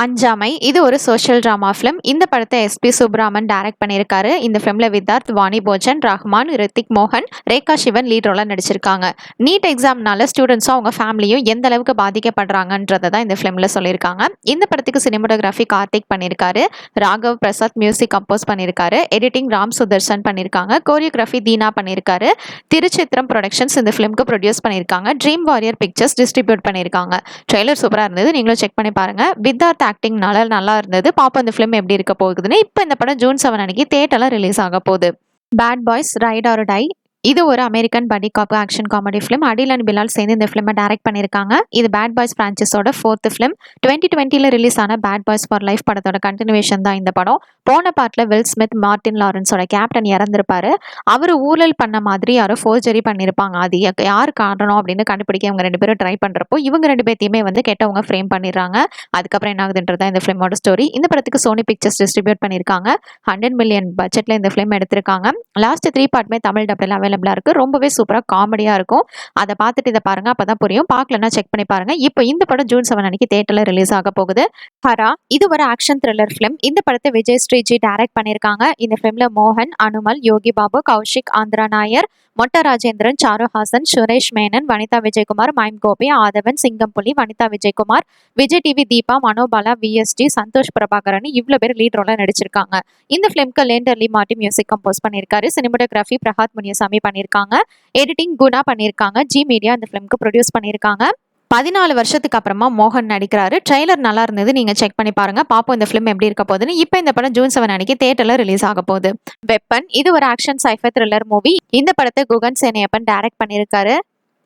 அஞ்சாமை இது ஒரு social drama film. இந்த படத்தை எஸ்பி சுப்ராமன் டைரக்ட் பண்ணியிருக்காரு. இந்த ஃபிலிம்ல வித்தார்த், வாணி போஜன், ரஹ்மான், ரித்திக் மோகன், ரேகா சிவன் லீட் ரோலா நடிச்சிருக்காங்க. நீட் எக்ஸாம்னால ஸ்டூடெண்ட்ஸும் அவங்க ஃபேமிலியும் எந்த அளவுக்கு பாதிக்கப்படுறாங்கன்றதை தான் இந்த ஃபிலிம்ல சொல்லியிருக்காங்க. இந்த படத்துக்கு சினிமோட்டோகிராஃபி கார்த்திக் பண்ணியிருக்காரு. ராகவ் பிரசாத் மியூசிக் கம்போஸ் பண்ணியிருக்காரு. எடிட்டிங் ராம் சுதர்சன் பண்ணியிருக்காங்க. கோரியோகிராஃபி தீனா பண்ணியிருக்காரு. திருச்சித்திரம் ப்ரொடக்ஷன்ஸ் இந்த ஃபிலிம்க்கு ப்ரொடியூஸ் பண்ணியிருக்காங்க. ட்ரீம் வாரியர் பிக்சர்ஸ் டிஸ்ட்ரிபியூட் பண்ணியிருக்காங்க. ட்ரெய்லர் சூப்பராக இருந்தது, நீங்களும் செக் பண்ணி பாருங்க. வித்தார்த் ஆக்டிங்னால நல்லா இருந்தது. பாப்போம் இந்த ஃபிலிம் எப்படி இருக்க போகுதுன்னு. இப்போ இந்த படம் ஜூன் 7 அன்னைக்கு தியேட்டர்ல ரிலீஸ் ஆக போகுது. Bad boys ride or die இது ஒரு American buddy cop action comedy film. Adil and Bilall சேர்ந்து இந்த ஃபிலிமை டைரக்ட் பண்ணியிருக்காங்க. இது பேட் பாய்ஸ் பிரான்ச்சஸோட 4th ஃபிலிம். 2020 ரிலீஸ் ஆன பேட் பாய்ஸ் ஃபார் லைஃப் படத்தோட கண்டினியூஷன் தான் இந்த படம். போன பார்ட்ல வில் ஸ்மித் மார்டின் லாரன்ஸோட கேப்டன் இறந்திருப்பாரு. அவர் ஊழல் பண்ண மாதிரி யாரோ ஃபோர்ஜரி பண்ணியிருப்பாங்க. அது யார் காரணம் அப்படின்னு கண்டுபிடிக்க இவங்க 2 பேரும் ட்ரை பண்றப்போ இவங்க 2 பேத்தையுமே கெட்டவங்க ஃப்ரேம் பண்ணிடுறாங்க. அதுக்கப்புறம் என்ன ஆகுதுன்றது இந்த ஃபிலிமோட ஸ்டோரி. இந்த படத்துக்கு சோனி பிக்சர்ஸ் டிஸ்ட்ரிபியூட் பண்ணியிருக்காங்க. 100 மில்லியன் பட்ஜெட்ல இந்த ஃபிலிம் எடுத்திருக்காங்க. லாஸ்ட் 3 பார்ட்டுமே தமிழ் டப்ல அவைலபிளா இருக்கு. ரொம்பவே சூப்பரா காமெடியா இருக்கும். அதை பார்த்துட்டு இதை பாருங்க, அப்பதான் புரியும். பார்க்கலன்னா செக் பண்ணி பாருங்க. இப்போ இந்த படம் ஜூன் 7 அன்னைக்கு தியேட்டர்ல ரிலீஸ் ஆக போகுது. ஹரா இது ஒரு ஆக்ஷன் த்ரில்லர் ஃபிலிம். இந்த படத்தை விஜய் ஸ்ரீஜி டைரக்ட் பண்ணியிருக்காங்க. இந்த ஃபிலிம்ல மோகன், அனுமல், யோகி பாபு, கௌஷிக், ஆந்திரா நாயர், மொட்ட ராஜேந்திரன், சாருஹாசன், சுரேஷ் மேனன், வனிதா விஜயகுமார், மைம் கோபி, ஆதவன், சிங்கம்புலி, வனிதா விஜயகுமார், விஜய் டிவி தீபா, மனோபாலா, விஎஸ்டி, சந்தோஷ் பிரபாகரன் இவ்வளவு பேர் லீட் ரோல நடிச்சிருக்காங்க. இந்த ஃபிலிம்க்கு லேண்டர்லி மாட்டி மியூசிக் கம்போஸ் பண்ணியிருக்காரு. சினிமோட்டோகிராஃபி பிரகாத் முனியசாமி பண்ணியிருக்காங்க. எடிட்டிங் குணா பண்ணியிருக்காங்க. ஜி மீடியா இந்த ஃபிலிம்க்கு ப்ரொடியூஸ் பண்ணியிருக்காங்க. 14 வருஷத்துக்கு அப்புறமா மோகன் நடிக்கிறாரு. ட்ரெய்லர் நல்லா இருந்தது, நீங்க செக் பண்ணி பாருங்க. பாப்போம் இந்த ஃபிலிம் எப்படி இருக்க போகுதுன்னு. இப்போ இந்த படம் ஜூன் 7 அன்னைக்கு தியேட்டர்ல ரிலீஸ் ஆக போகுது. வெப்பன் இது ஒரு ஆக்ஷன் சைஃபை த்ரில்லர் மூவி. இந்த படத்தை குகன் சேனையப்பன் டைரக்ட் பண்ணியிருக்காரு.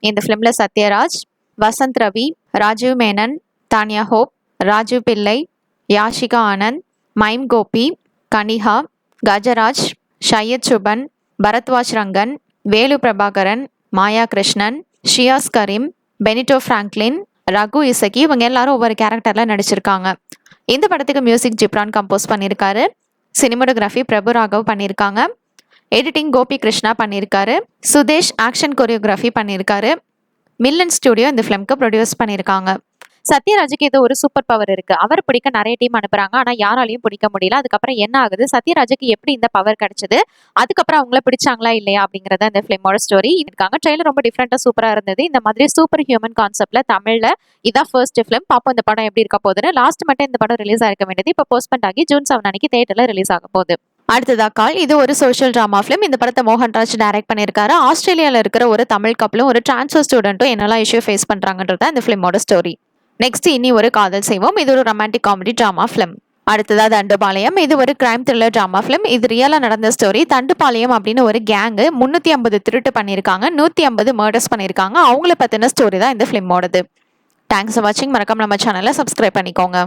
இந்த ஃபிலிம்ல சத்யராஜ், வசந்த் ரவி, ராஜீவ் மேனன், தானியா ஹோப், ராஜீவ் பிள்ளை, யாஷிகா ஆனந்த், மைம் கோபி, கனிஹா, கஜராஜ், ஷையத் சுபன், பரத்வாஜ் ரங்கன், வேலு பிரபாகரன், மாயா கிருஷ்ணன், ஷியாஸ் கரீம், பெனிட்டோ பிராங்க்லின், ரகு இசக்கி இவங்க எல்லாரும் ஒவ்வொரு கேரக்டர்ல நடிச்சிருக்காங்க. இந்த படத்துக்கு மியூசிக் ஜிப்ரான் கம்போஸ் பண்ணியிருக்காரு. சினிமோட்டோகிராஃபி பிரபு ராகவ் பண்ணியிருக்காங்க. எடிட்டிங் கோபி கிருஷ்ணா பண்ணியிருக்காரு. சுதேஷ் ஆக்ஷன் கொரியோகிராஃபி பண்ணியிருக்காரு. மில்லன் ஸ்டுடியோ இந்த ஃபிலிம்க்கு ப்ரொடியூஸ் பண்ணியிருக்காங்க. சத்யராஜுக்கு ஏதோ ஒரு சூப்பர் பவர் இருக்கு. அவர் பிடிக்க நிறைய டீம் அனுப்புறாங்க, ஆனா யாராலையும் பிடிக்க முடியல. அதுக்கப்புறம் என்ன ஆகுது, சத்யராஜுக்கு எப்படி இந்த பவர் கிடைச்சது, அதுக்கப்புறம் அவங்கள பிடிச்சாங்களா இல்லையா அப்படிங்கறத இந்த ஃபிலிமோட ஸ்டோரி இருக்காங்க. ட்ரெய்லர் ரொம்ப டிஃப்ரெண்டா சூப்பரா இருந்தது. இந்த மாதிரி சூப்பர் ஹியூமன் கான்செப்ட்ல தமிழ்ல இதான் ஃபர்ஸ்ட் ஃபிலிம். பாப்போம் இந்த படம் எப்படி இருக்க போகுதுன்னு. லாஸ்ட் மட்டும் இந்த படம் ரிலீஸ் ஆயிருக்க வேண்டியது இப்போ போஸ்ட்பெண்ட் ஆகி ஜூன் 7 அன்னைக்கு தியேட்டர்ல ரிலீஸ் ஆக போகுது. அடுத்ததா கால் இது ஒரு சோஷியல் டிராமா ஃபிலிம். இந்த படத்தை மோகன்ராஜ் டைரக்ட் பண்ணியிருக்காரு. ஆஸ்திரேலியாவில் இருக்கிற ஒரு தமிழ் கப்பலும் ஒரு டிரான்ஸ்ஃபர் ஸ்டூடெண்ட்டும் என்னெல்லாம் இஷ்யூ ஃபேஸ் பண்றாங்கன்றத இந்த ஃபிலிமோட ஸ்டோரி. நெக்ஸ்ட் இனி ஒரு காதல் செய்வோம். இது ஒரு ரொமான்டிக் காமெடி டிராமா ஃபிலிம். அடுத்ததா தண்டுபாளையம் இது ஒரு கிரைம் த்ரில்லர் டிராமா ஃபிலிம். இது ரியலா நடந்த ஸ்டோரி. தண்டுபாளையம் அப்படின்னு ஒரு கேங்கு 350 திருட்டு பண்ணியிருக்காங்க, 150 மர்டர்ஸ் பண்ணியிருக்காங்க. அவங்கள பத்தின ஸ்டோரி தான் இந்த ஃபிலிமோடது. தேங்க்ஸ் ஃபார் வாட்சிங். மறக்காம நம்ம சேனலை சப்ஸ்கிரைப் பண்ணிக்கோங்க.